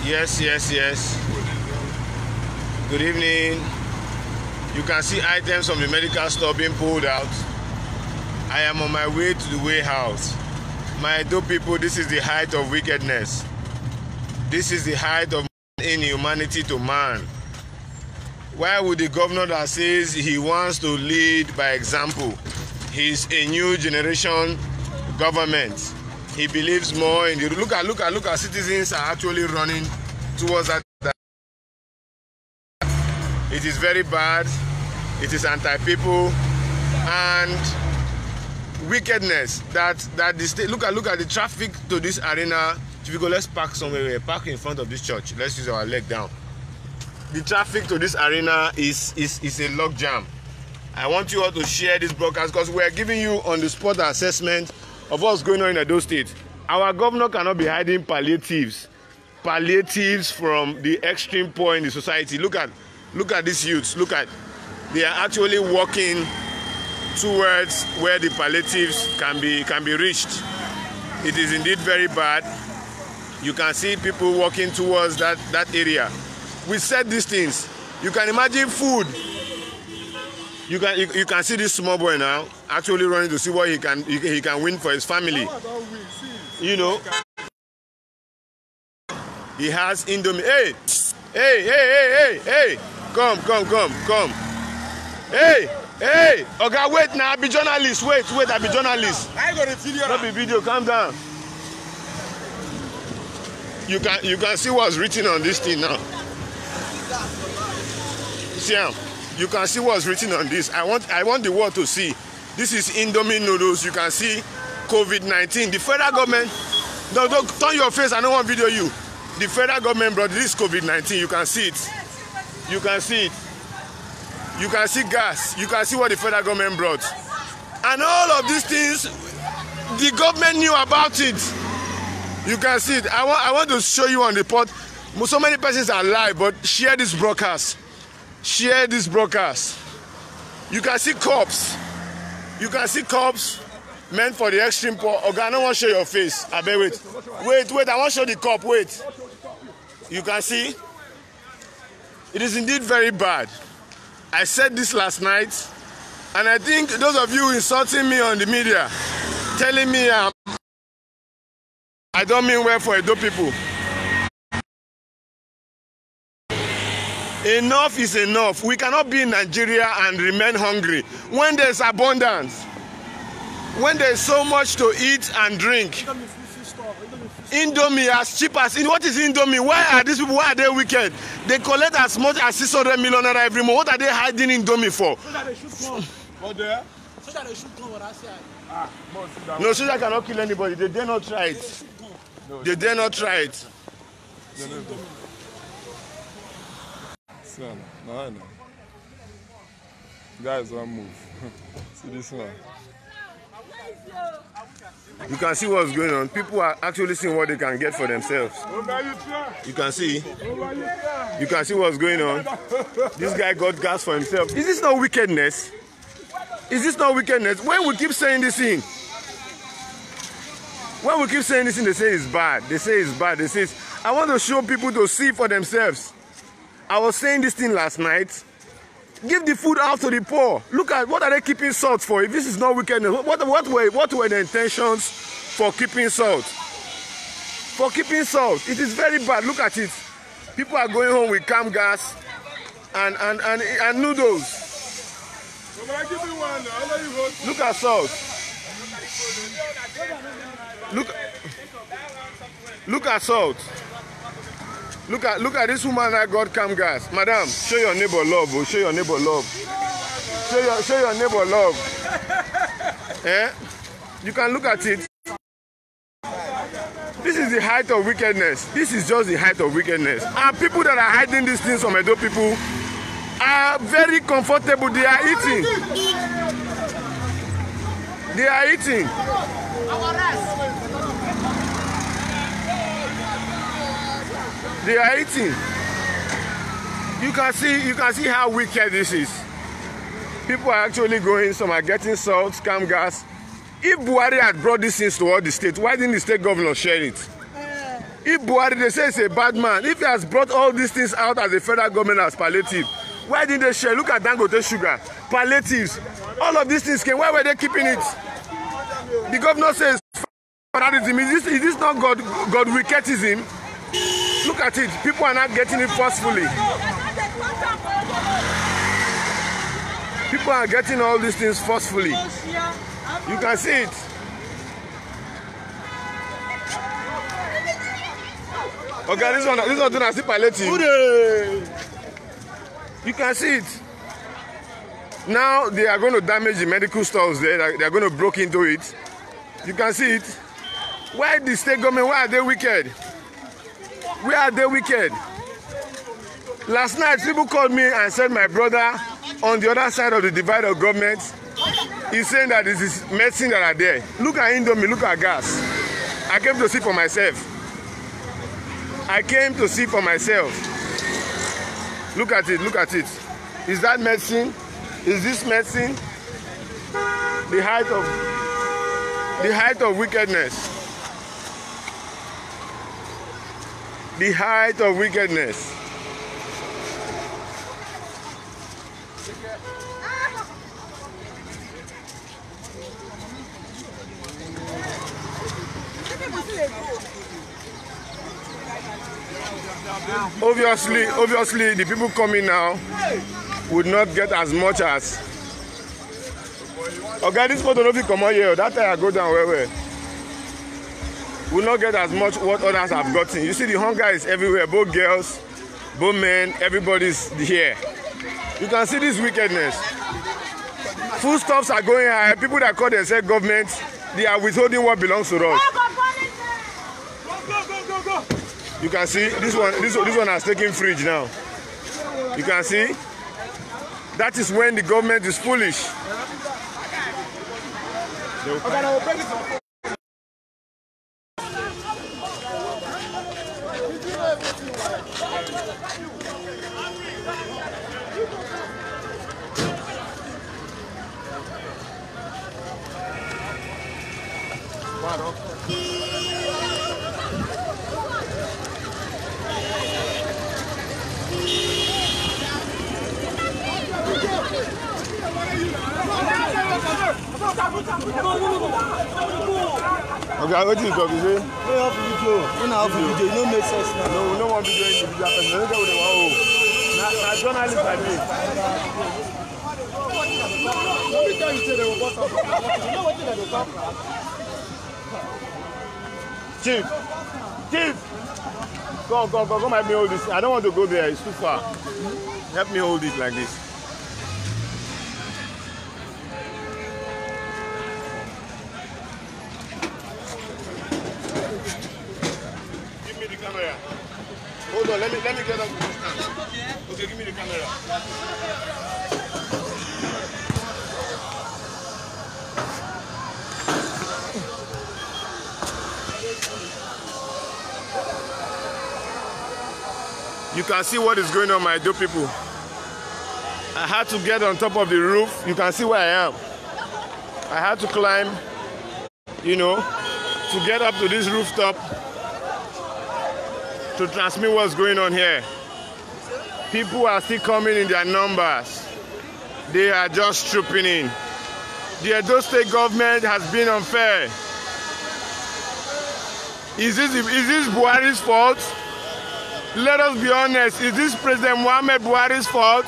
Yes. Good evening. You can see items from the medical store being pulled out. I am on my way to the warehouse. My Edo people, this is the height of wickedness. This is the height of inhumanity to man. Why would the governor that says he wants to lead by example, he's a new generation government, he believes more in the look at citizens are actually running towards that. It is very bad. It is anti-people and wickedness that the state. Look at the traffic to this arena. If you go, let's park somewhere. Park in front of this church. Let's use our leg down. The traffic to this arena is a log jam. I want you all to share this broadcast because we are giving you on the spot assessment of what's going on in Edo State. Our governor cannot be hiding palliatives from the extreme poor in the society. Look at these youths. They are actually walking towards where the palliatives can be reached. It is indeed very bad. You can see people walking towards that area. We said these things. You can imagine food. You can see this small boy now actually running to see what he can win for his family. You know, he has Indomie. Hey! Come. Hey! Okay, wait now. I be journalist. Wait. I be journalist. I got a video. Not be video. Calm down. You can see what's written on this thing now. See, you can see what's written on this. I want the world to see. This is Indomie noodles. You can see COVID-19. The federal government. No, don't turn your face. I don't want to video you. The federal government brought this COVID-19. You can see it. You can see gas. You can see what the federal government brought. And all of these things, the government knew about it. You can see it. I want to show you on the pod. So many persons are live, but share this broadcast. Share this broadcast. You can see cops. Meant for the extreme poor. Okay, I don't want to show your face. I bet wait. I want to show the cop. Wait. You can see. It is indeed very bad. I said this last night, and I think those of you insulting me on the media, telling me I don't mean well for Edo people. Enough is enough. We cannot be in Nigeria and remain hungry when there's abundance, when there's so much to eat and drink. Indomie as cheap as what is Indomie? Why are these people? Why are they wicked? They collect as much as 600 million naira every month. What are they hiding Indomie for? So that they should come. What there? So that they should come. What I say. No, soldier cannot kill anybody. They dare not try it. They dare not try it. Son, no. Guys, one move. See this one. You can see what's going on. People are actually seeing what they can get for themselves. You can see what's going on. This guy got gas for himself. Is this not wickedness? When we keep saying this thing, they say it's bad. They say I want to show people to see for themselves. I was saying this thing last night. Give the food out to the poor. Look at what are they keeping salt for? If this is not wickedness, what were the intentions for keeping salt? For keeping salt, it is very bad. Look at it. People are going home with cam gas and noodles. Look at salt. Look at salt. Look at this woman that got cam gas. Madam, show your neighbor love. Oh, show your neighbor love. Show your neighbor love. Eh? You can look at it. This is the height of wickedness. This is just the height of wickedness. And people that are hiding these things from Edo people are very comfortable. They are eating. You can see how wicked this is. People are actually going, some are getting salt, cam gas. If Buhari had brought these things to all the state, why didn't the state governor share it? If Buhari, they say he's a bad man, if he has brought all these things out as a federal government as palliative, why didn't they share? Look at Dangote Sugar, palliatives, all of these things came. Why were they keeping it? The governor says federalism. Is this not God wickedism? Look at it. People are not getting it forcefully. People are getting all these things forcefully. You can see it. Okay, this one is still palliative. You can see it. Now they are going to damage the medical stores there. They are going to break into it. You can see it. Why the state government? Why are they wicked? Where are they wicked? Last night, people called me and said my brother on the other side of the divide of government is saying that this is medicine that are there. Look at Indomie, look at gas. I came to see for myself. I came to see for myself. Look at it, look at it. Is that medicine? Is this medicine? The height of wickedness. The height of wickedness. Obviously, the people coming now would not get as much as. Okay, this photo no fit come out here. That time I go down where. Will not get as much what others have gotten. You see, the hunger is everywhere. Both girls, both men, everybody's here. You can see this wickedness. Foodstuffs are going high. People that call themselves government, they are withholding what belongs to us. You can see this one has taken fridge now. You can see that is when the government is foolish. Okay, what you talk? You say? We have video. We have video. You don't make sense now. No, we don't want video in the video. I don't get what they want. Now, journalists like me. Every time you say they will bust up, you know what they will come. Chief, come help me hold this. I don't want to go there. It's too far. Help me hold it like this. Hold on, let me get up to the stand. Okay, give me the camera. You can see what is going on, my dope people. I had to get on top of the roof. You can see where I am. I had to climb, you know, to get up to this rooftop to transmit what's going on here. People are still coming in their numbers. They are just trooping in. The Edo State government has been unfair. Is this Buhari's fault? Let us be honest. Is this President Muhammad Buhari's fault?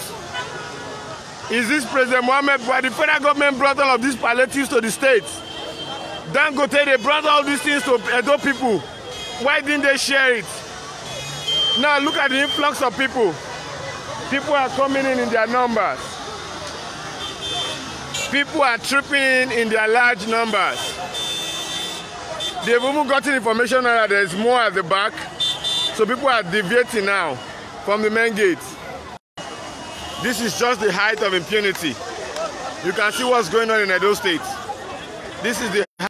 Is this President Muhammad Buhari? The federal government brought all of these palliatives to the states. Dangote, they brought all these things to Edo people. Why didn't they share it? Now look at the influx of people. People are coming in their numbers. People are trooping in their large numbers. They've even gotten information now that there's more at the back. So people are deviating now from the main gate. This is just the height of impunity. You can see what's going on in Edo State. This is the height.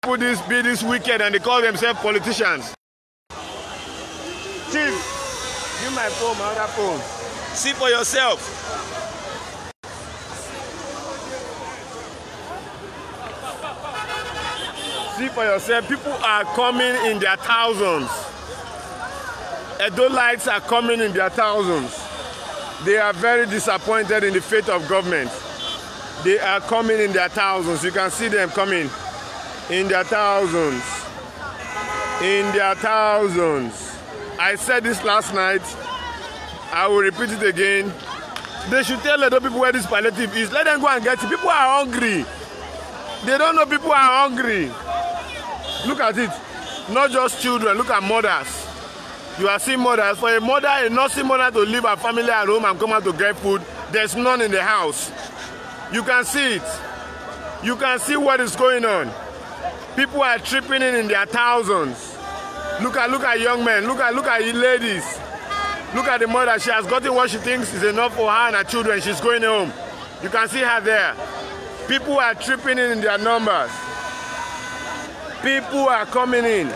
People be this wicked and they call themselves politicians. Chief, give my phone, my other phone. See for yourself. See for yourself, people are coming in their thousands. Edolites are coming in their thousands. They are very disappointed in the fate of government. They are coming in their thousands. You can see them coming in their thousands. In their thousands. I said this last night. I will repeat it again. They should tell the people where this palliative is. Let them go and get it. People are hungry. They don't know people are hungry. Look at it. Not just children. Look at mothers. You are seeing mothers. For a mother, a nursing mother to leave her family at home and come out to get food, there's none in the house. You can see it. You can see what is going on. People are tripping in their thousands. Look at young men. Look at ladies. Look at the mother. She has gotten what she thinks is enough for her and her children. She's going home. You can see her there. People are tripping in their numbers. People are coming in.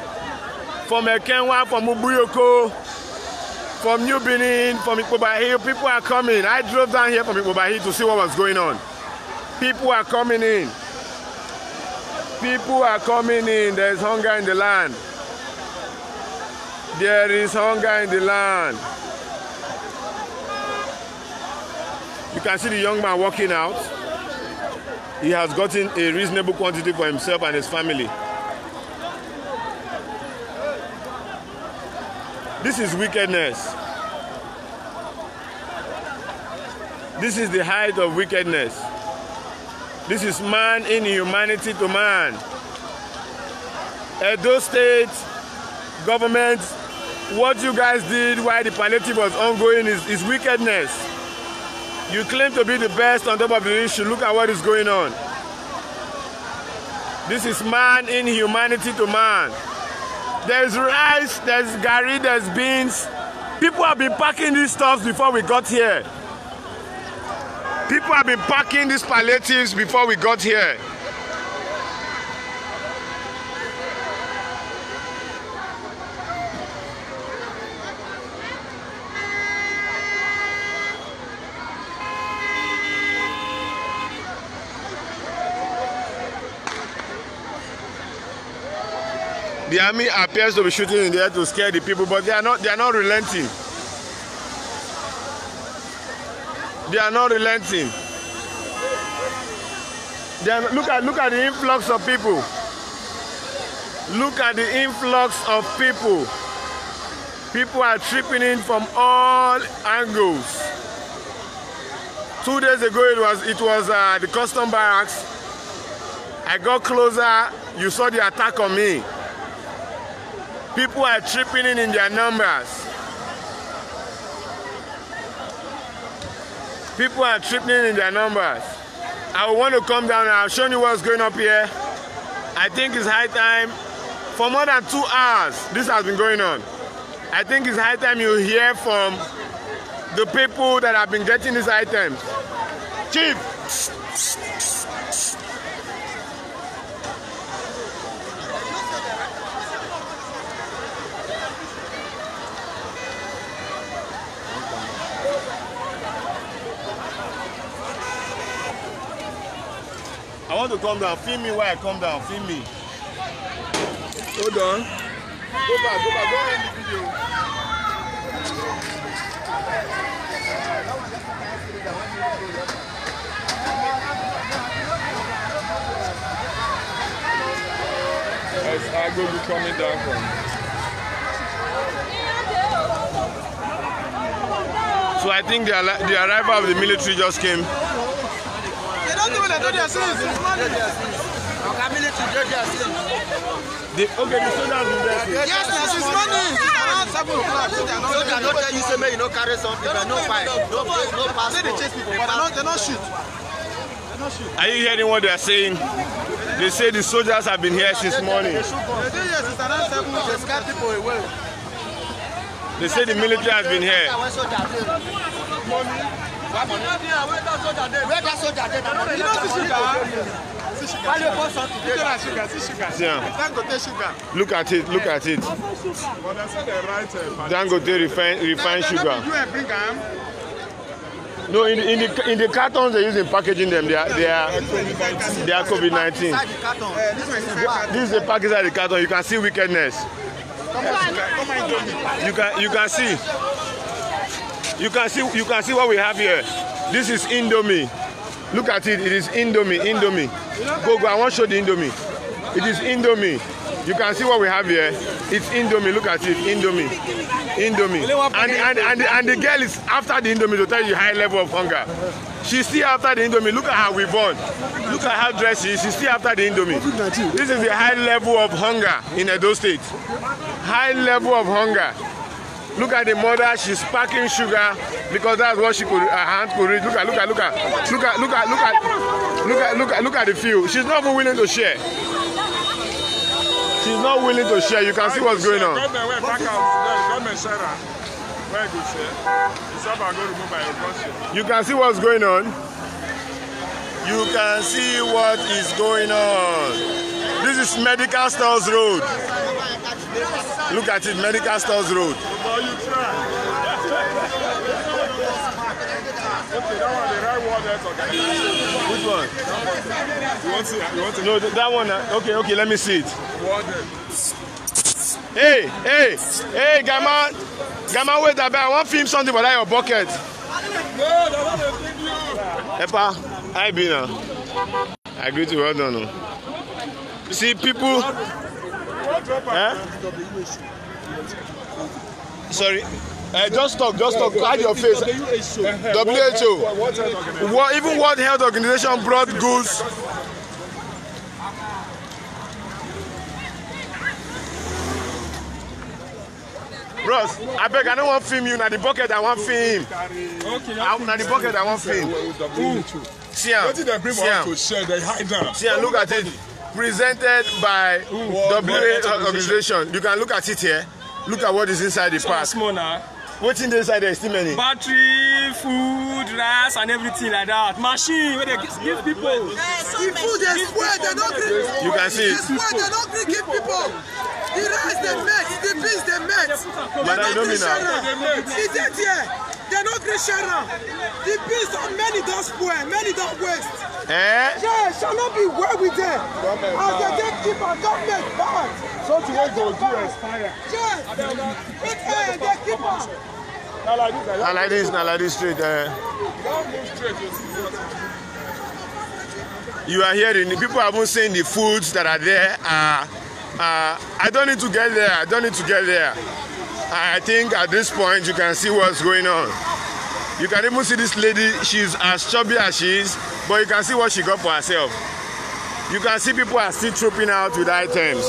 From Ekenwa, from Ubuyoko, from New Benin, from Ikpobahi, people are coming. I drove down here from Ikpobahi to see what was going on. People are coming in. People are coming in. There is hunger in the land. There is hunger in the land. You can see the young man walking out. He has gotten a reasonable quantity for himself and his family. This is wickedness. This is the height of wickedness. This is man inhumanity to man. Edo State government, what you guys did while the palliative was ongoing is wickedness. You claim to be the best on top of the issue. Look at what is going on. This is man inhumanity to man. There's rice, there's gari, there's beans. People have been packing these stuff before we got here. People have been packing these palliatives before we got here. The army appears to be shooting in the air to scare the people, but they are not relenting. They are not relenting. Look at the influx of people. Look at the influx of people. People are tripping in from all angles. 2 days ago it was the custom barracks. I got closer, you saw the attack on me. People are tripping in their numbers. People are tripping in their numbers. I want to come down and I'll show you what's going up here. I think it's high time. For more than 2 hours, this has been going on. I think it's high time you hear from the people that have been getting these items. Chief! I want to come down. Film me while I come down. Film me. Hold on. Go back. Go end the video. I go be coming down from. So I think the arrival of the military just came. Don't do that, it's money. Okay, the soldiers will get it. Yes, it's money. Around 7 o'clock. Soldiers don't tell you say make you no carry something, but no fight, no pass. They chase people, but they don't shoot. They don't shoot. Are you hearing what they are saying? They say the soldiers have been here since morning. They do yes, it's around 7 o'clock. They scare people away. They say the military has been here. Where that soldier dey? You don't see sugar. Why you pour something? Dangote sugar. Look at it. Look at it. Dangote refined sugar. No, in the cartons they use in packaging them, they are COVID-19. This is the package of the carton. You can see wickedness. You can see what we have here. This is Indomie. Look at it. It is Indomie. Go. I want to show the Indomie. It is Indomie. You can see what we have here. It's Indomie. Look at it. Indomie. And the girl is after the Indomie to tell you high level of hunger. She's still after the Indomie. Look at how we born. Look at how dressed she is. She's still after the Indomie. This is the high level of hunger in Edo State. High level of hunger. Look at the mother. She's packing sugar because that's what she could. Her hand could reach. Look at the feel. She's not even willing to share. She's not willing to share. You can see what's going on. You can see what's going on. You can see what is going on. This is Medical Stores Road. Look at it, Medical Stores Road. Which one? You want to know that one? Okay, let me see it. Hey, Gama, wait a bit. I want to film something but I your bucket. Epa, I be now. I agree to well done. See people. Sorry. Just talk. Hide your face. WHO. Even World Health Organization brought goods. Bros, I beg, I don't want to film you. Now the bucket, I want to film him. Now the bucket, I want to film. See him. Look at it. Presented by WHO organization. You can look at it here. Look at what is inside the pack. What's in the inside there is still many. Battery, food, rice, and everything like that. Machine where they give people. The food they swear they don't give. You can see it. They swear they don't give people. The rice they make, the beans they make. But I don't mean now. It's it here. They don't give share. The beans on many don't spoil, many don't waste. Yeah, shall not be well with them. As they get keeper, government bad. Something won't go do expire. Yeah, they keeper. Not like this straight. You are hearing people have been saying the foods that are there I don't need to get there. I think at this point you can see what's going on. You can even see this lady, she's as chubby as she is, but you can see what she got for herself. You can see people are still trooping out with items.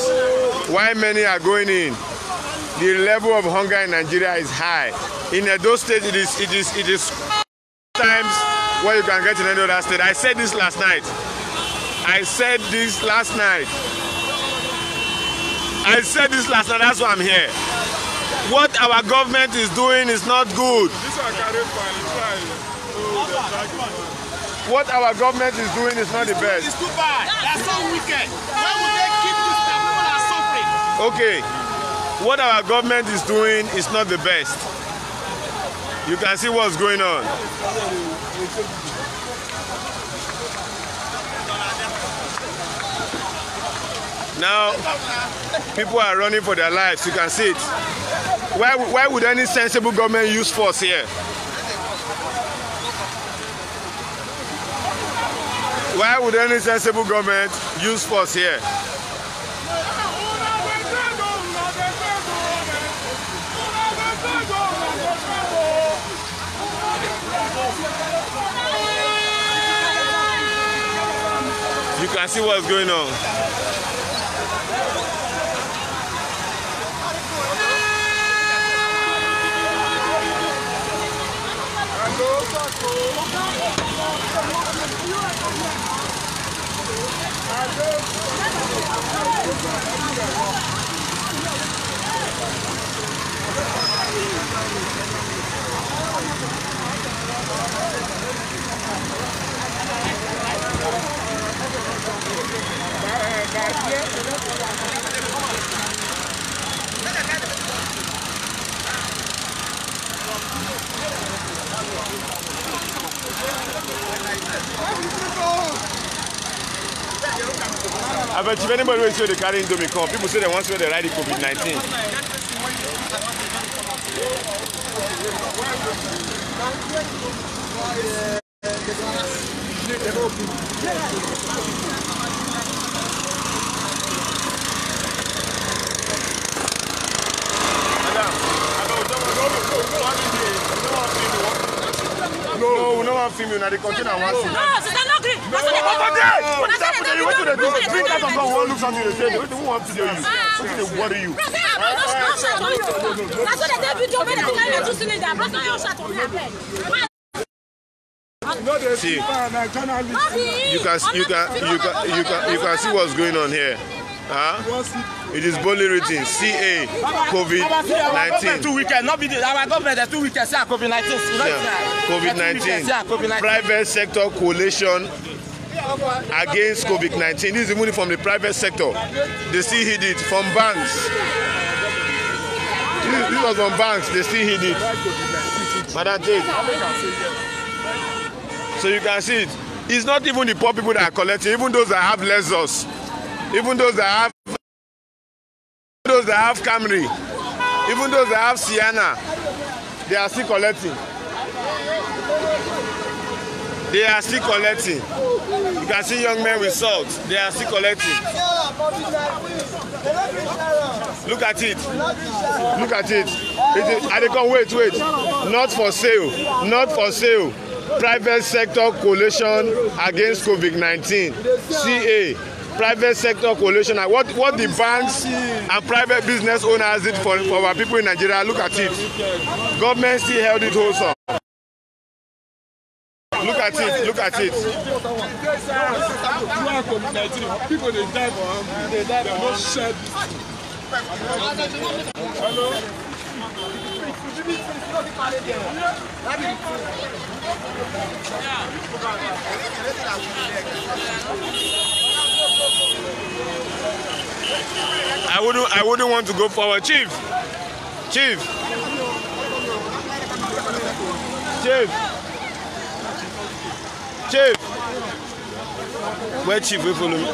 While many are going in, the level of hunger in Nigeria is high. In Edo State, it is times what you can get in any other state. I said this last night. That's why I'm here. What our government is doing is not good. What our government is doing is not the best. It's too bad. That's so wicked. Why would they keep this stuff? People are suffering. Okay. What our government is doing is not the best. You can see what's going on. Now, people are running for their lives. You can see it. Why would any sensible government use force here? Why would any sensible government use force here? You can see what's going on. But if anybody will say they carry Indomie come, people say they want to ride the COVID-19. No, we don't want to film you. Now they continue and want to see. No, sister, no green. What is happening? What do they do? Bring out some one look something they say. They don't want to video you. Something they worry you. That's what they do. They carry two cylinders. That's why you shot on me. See, you can see what's going on here. It is boldly written CA COVID-19. 2 weekends, not be our government. There's 2 weekends. Say COVID-19. COVID-19. Private sector coalition against COVID-19. This is money from the private sector. They still hid it from banks. This was from banks. They still hid it. Madam Tate. So you can see it. It's not even the poor people that are collecting. Even those that have Lexus. Even those that have Camry, even those that have Sienna, they are still collecting. They are still collecting. You can see young men with salt. They are still collecting. Look at it. Look at it. Wait. Not for sale. Not for sale. Private sector coalition against COVID-19. CA. Private sector coalition. What the banks and private business owners did for our people in Nigeria, look at it. Government still held it wholesome. Look at it, look at it. People they die for they die for shed. Hello. I wouldn't want to go forward. Chief. Where Chief will follow me?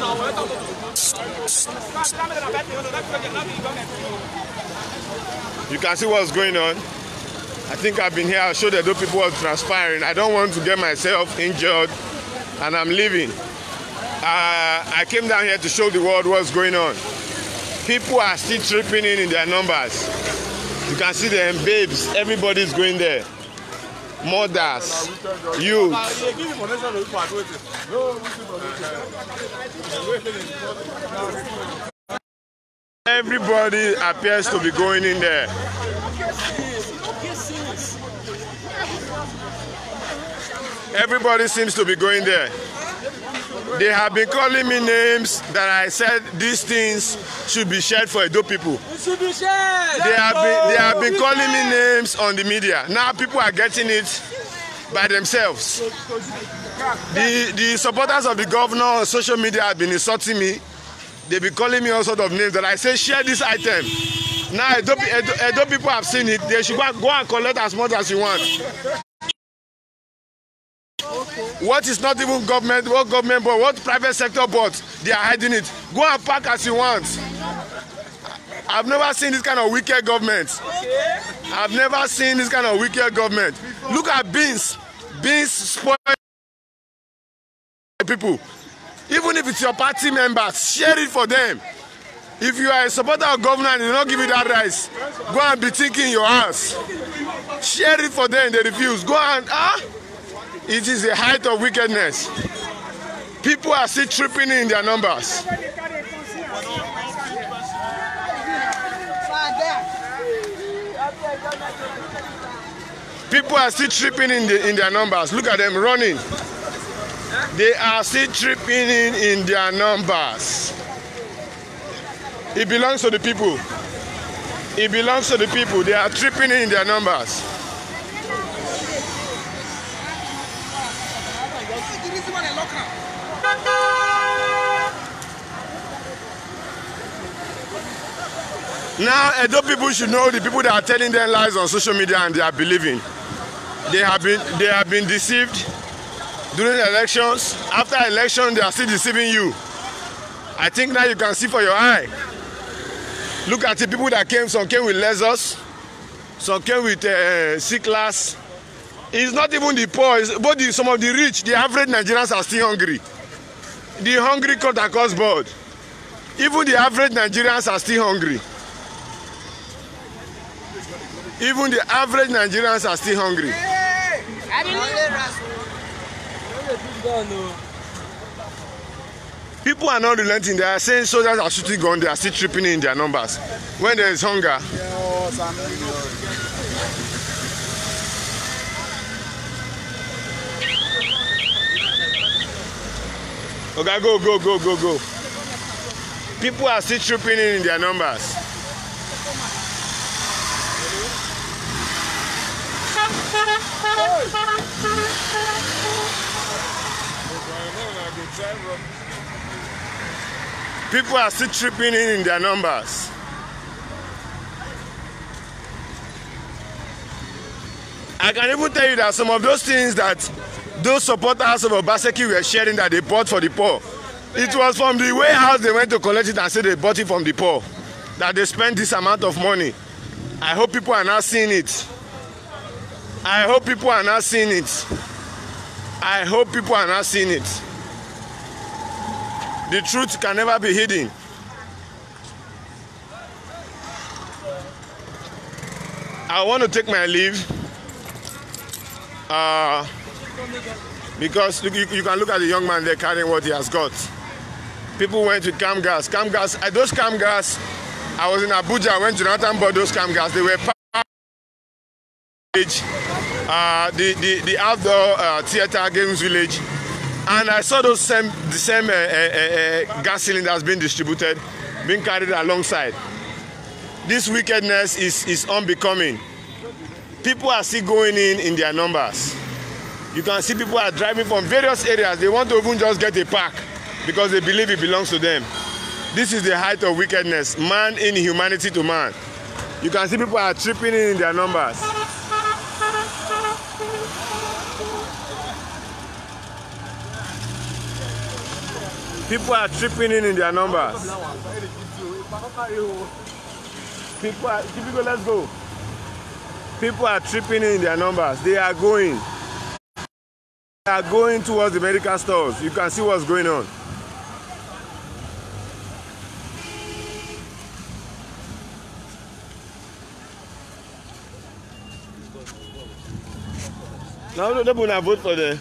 You can see what's going on. I think I've been here. I'll show that those people are transpiring. I don't want to get myself injured, and I'm leaving. I came down here to show the world what's going on. People are still tripping in their numbers. You can see them, babes. Everybody's going there. Mothers, youth. Everybody appears to be going in there. Everybody seems to be going there. They have been calling me names that I said these things should be shared for Edo people. It should be shared. They have been calling me names on the media. Now people are getting it by themselves. The supporters of the governor on social media have been insulting me. They've been calling me all sorts of names that I say share this item. Now Edo people have seen it. They should go and collect as much as you want. What is not even government, what government bought, what private sector bought, they are hiding it. Go and pack as you want. I've never seen this kind of wicked government. I've never seen this kind of wicked government. Look at beans. Beans spoil people. Even if it's your party members, share it for them. If you are a supporter of government and they don't give you that rice, go and be thinking your ass. Share it for them, they refuse. Go and, it is the height of wickedness. People are still tripping in their numbers. People are still tripping in their numbers. Look at them running. They are still tripping in their numbers. It belongs to the people. It belongs to the people. They are tripping in their numbers. Now, Edo people should know the people that are telling them lies on social media and they are believing. They have been deceived during the elections. After election, they are still deceiving you. I think now you can see for your eye. Look at the people that came. Some came with lasers. Some came with C-class. It's not even the poor. It's both some of the rich. The average Nigerians are still hungry. The hungry cut across board. Even the average Nigerians are still hungry. Even the average Nigerians are still hungry. People are not relenting. They are saying soldiers are shooting guns. They are still tripping in their numbers. When there is hunger. Okay, go. People are still trooping in their numbers. People are still trooping in their numbers. I can even tell you that some of those things that those supporters of Obaseki were sharing that they bought for the poor, it was from the warehouse they went to collect it and said they bought it from the poor, that they spent this amount of money. I hope people are not seeing it. I hope people are not seeing it. I hope people are not seeing it. The truth can never be hidden. I want to take my leave because you can look at the young man there carrying what he has got. People went with cam gas. Those cam gas, I was in Abuja when Jonathan bought those cam gas. They were the outdoor theater games village, and I saw those the same gas cylinders being distributed, being carried alongside. This wickedness is unbecoming. People are still going in their numbers. You can see people are driving from various areas. They want to even just get a park because they believe it belongs to them. This is the height of wickedness, man inhumanity to man. You can see people are tripping in their numbers. People are tripping in their numbers. Let's go. People are tripping in their numbers. They are going. They are going towards the medical stores. You can see what's going on. Now they will vote for the.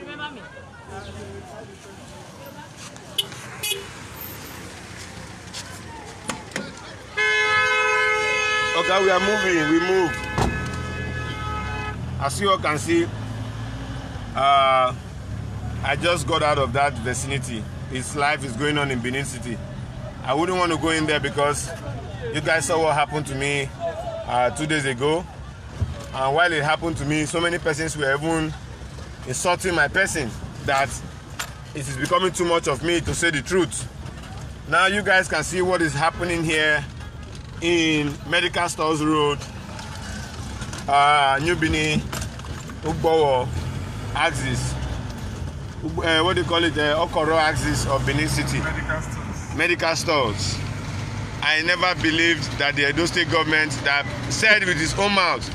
Remember me? Okay, we are moving. We move. As you all can see, I just got out of that vicinity. His life is going on in Benin City. I wouldn't want to go in there because you guys saw what happened to me 2 days ago. And while it happened to me, so many persons were even insulting my person that it is becoming too much of me to say the truth. Now you guys can see what is happening here in Medical Stores Road, New Benin, Ugbowo axis. What do you call it? Okoro axis of Benin City. Medical stores. I never believed that the Edo State government that said with his own mouth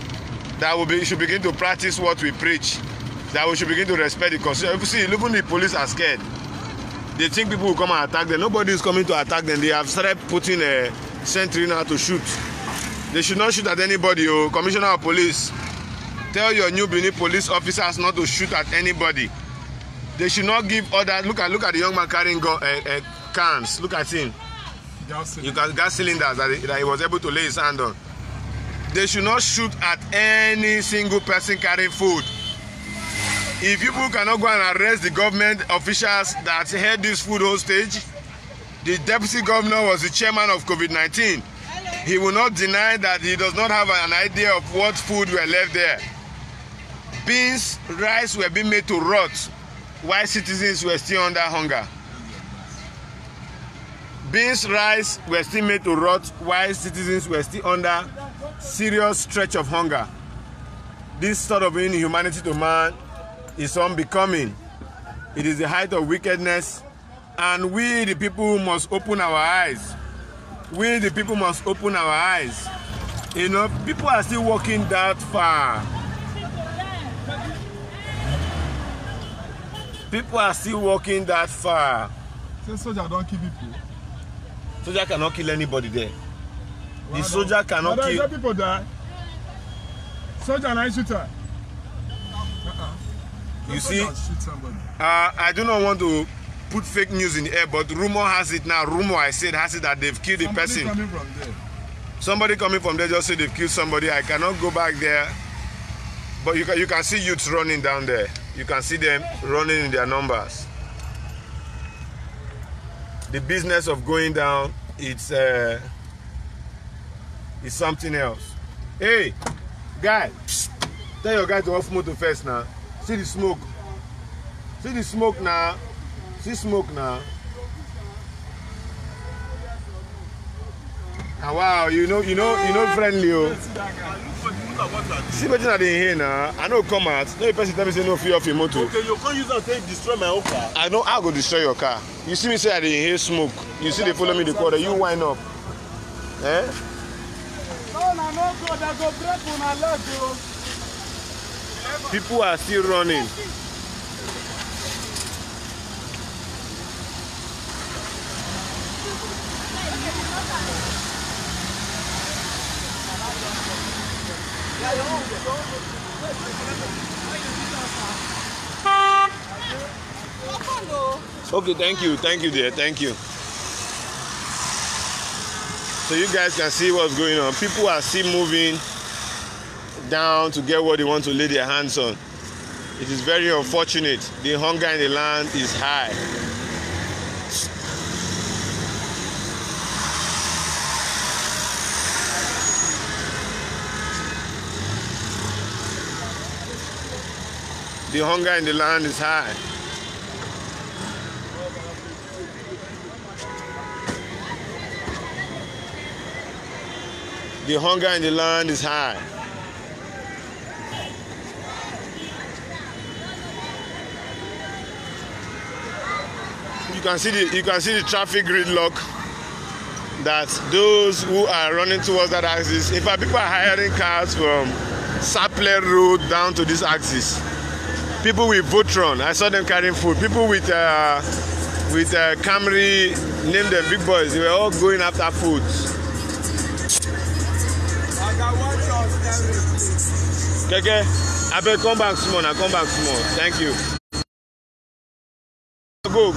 that we should begin to practice what we preach, that we should begin to respect the constitution. You see, even the police are scared. They think people will come and attack them. Nobody is coming to attack them. They have started putting a sentry now to shoot. They should not shoot at anybody. Oh, Commissioner of Police, tell your New Benin police officers not to shoot at anybody. They should not give orders. Look at the young man carrying cans. Look at him. You got gas cylinders that he was able to lay his hand on. They should not shoot at any single person carrying food. If people cannot go and arrest the government officials that held this food hostage, the deputy governor was the chairman of COVID-19. He will not deny that he does not have an idea of what food were left there. Beans, rice were being made to rot while citizens were still under hunger. Beans, rice were still made to rot while citizens were still under serious stretch of hunger. This sort of inhumanity to man is unbecoming. It is the height of wickedness, and we the people must open our eyes. We the people must open our eyes. You know, people are still walking that far. People are still walking that far. Say soldier don't kill people. Soldier cannot kill anybody there. The soldier cannot kill. People die. Soldier and shooter. You see, I do not want to put fake news in the air, but rumor has it now. Rumor I said has it that they've killed a person. Coming from there. Somebody coming from there just said they've killed somebody. I cannot go back there, but you can see youths running down there. You can see them running in their numbers. The business of going down, it's something else. Hey, guy, psst, tell your guy to off motor first now. See the smoke. See the smoke now. See smoke now. Ah, wow, you know friendly. Oh. See what I didn't hear now. I know come out. No person tell me say no fear of your motor. Okay, you can't use that to destroy my own car. I know I'll go destroy your car. You see me say I didn't hear smoke. You see they follow me the quarter. You wind up. Eh? No, God, I go break on my leg, bro. People are still running. Okay, thank you dear, thank you. So you guys can see what's going on. People are still moving down to get what they want to lay their hands on. It is very unfortunate. The hunger in the land is high. The hunger in the land is high. The hunger in the land is high. You can see the traffic gridlock that those who are running towards that axis. In fact, people are hiring cars from Sapler Road down to this axis. People with Votron, I saw them carrying food. People with Camry, name them big boys. They were all going after food. Okay, I better come back small. Now come back small. Thank you. Go.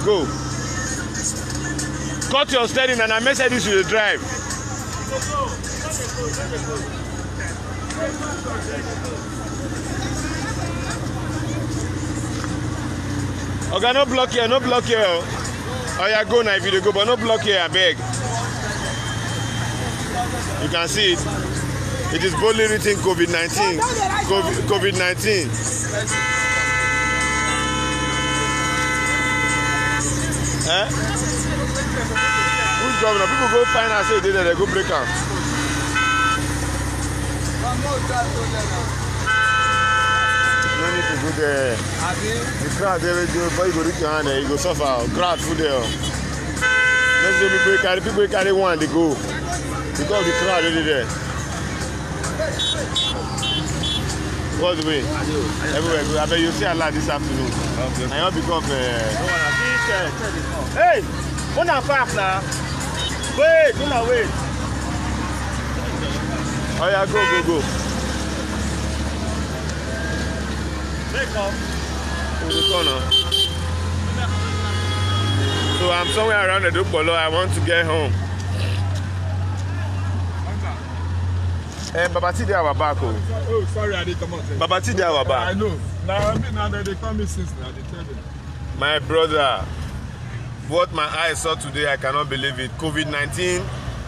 Cut your steering and I message you to the drive. Okay, no block here, no block here. Oh yeah, go now if you go, but no block here, I beg. You can see it. It is boldly written COVID-19. COVID-19. Eh? Who's governor? People go find and say they go break out. No need to go there. The crowd there, before you go reach your hand there, you go suffer. Crowd full there. Let's say people carry one, they go. Because the crowd is there. What's the way? Everywhere. I bet you see a lot this afternoon. Okay. I want to become. Hey! Go now, fast now. Wait! Go now, wait. Oh yeah, go. Take off. In the corner. So I'm somewhere around the Dupolo. I want to get home. Babati dey our back. Oh, sorry, I didn't come out. Babati dey our back. I know. Now they call me since now. They tell them. My brother, what my eyes saw today, I cannot believe it. COVID-19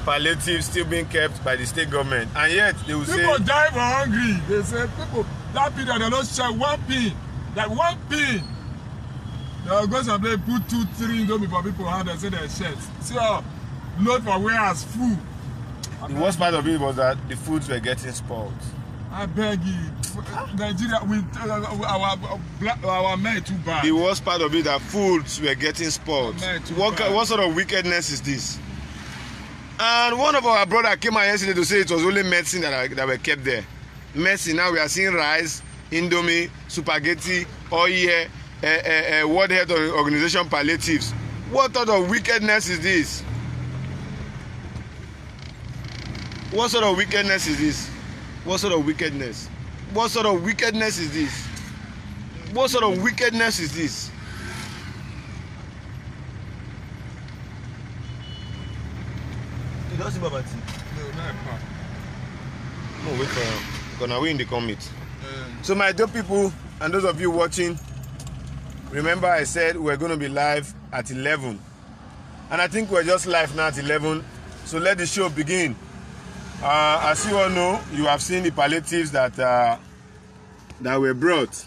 palliative still being kept by the state government, and yet they will say people die for hungry. They say people that period they don't share one pin, like one pin. They will go somewhere put 2, 3 indomie for people hand and say their shirts. See how load for warehouse full. The worst part of it was that the foods were getting spoiled. I beg you, Nigeria, our men too bad. The worst part of it that foods were getting spoiled. What sort of wickedness is this? And one of our brother came out yesterday to say it was only medicine that were kept there. Medicine. Now we are seeing rice, indomie, spaghetti, oil, World Health Organization palliatives. What sort of wickedness is this? What sort of wickedness is this? What sort of wickedness? What sort of wickedness is this? What sort of wickedness is this? You don't see Baba T? No, not part. No, wait for him. Because now we're in the commit. So my dear people, and those of you watching, remember I said we're going to be live at 11. And I think we're just live now at 11. So let the show begin. As you all know, you have seen the palliatives that were brought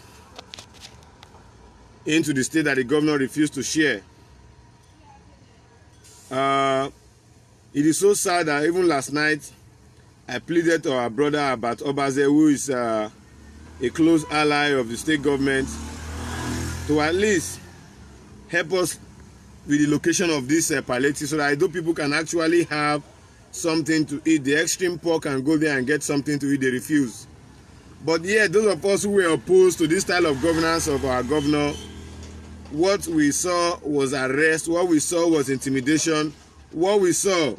into the state that the governor refused to share. It is so sad that even last night I pleaded to our brother Abat Obaze, who is a close ally of the state government, to at least help us with the location of this palliative so that those people can actually have something to eat. The extreme poor can go there and get something to eat. They refuse. But yeah, those of us who were opposed to this style of governance of our governor, what we saw was arrest, what we saw was intimidation, what we saw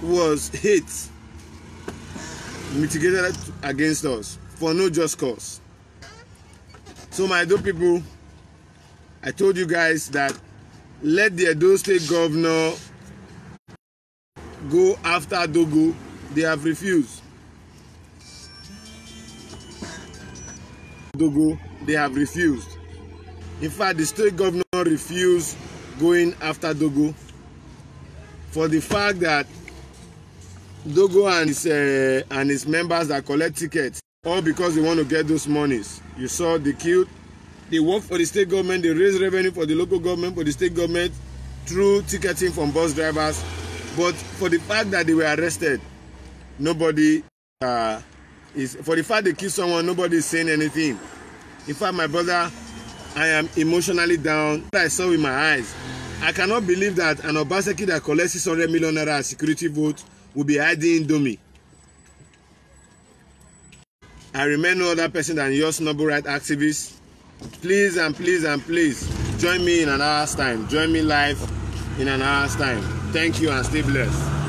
was hate mitigated against us for no just cause. So my dear people, I told you guys that let the Edo State governor go after Dogo. They have refused. Dogo, they have refused. In fact, the state governor refused going after Dogo for the fact that Dogo and his members that collect tickets, all because they want to get those monies. You saw they killed. They work for the state government, they raise revenue for the local government, for the state government through ticketing from bus drivers. But for the fact that they were arrested, nobody for the fact they killed someone, nobody is saying anything. In fact, my brother, I am emotionally down. I saw with my eyes. I cannot believe that an Obaseki that collects 600 million naira as security vote will be hiding Indomie. I remain no other person than your noble right activist. Please and please and please join me in an hour's time. Join me live in an hour's time. Thank you and stay blessed.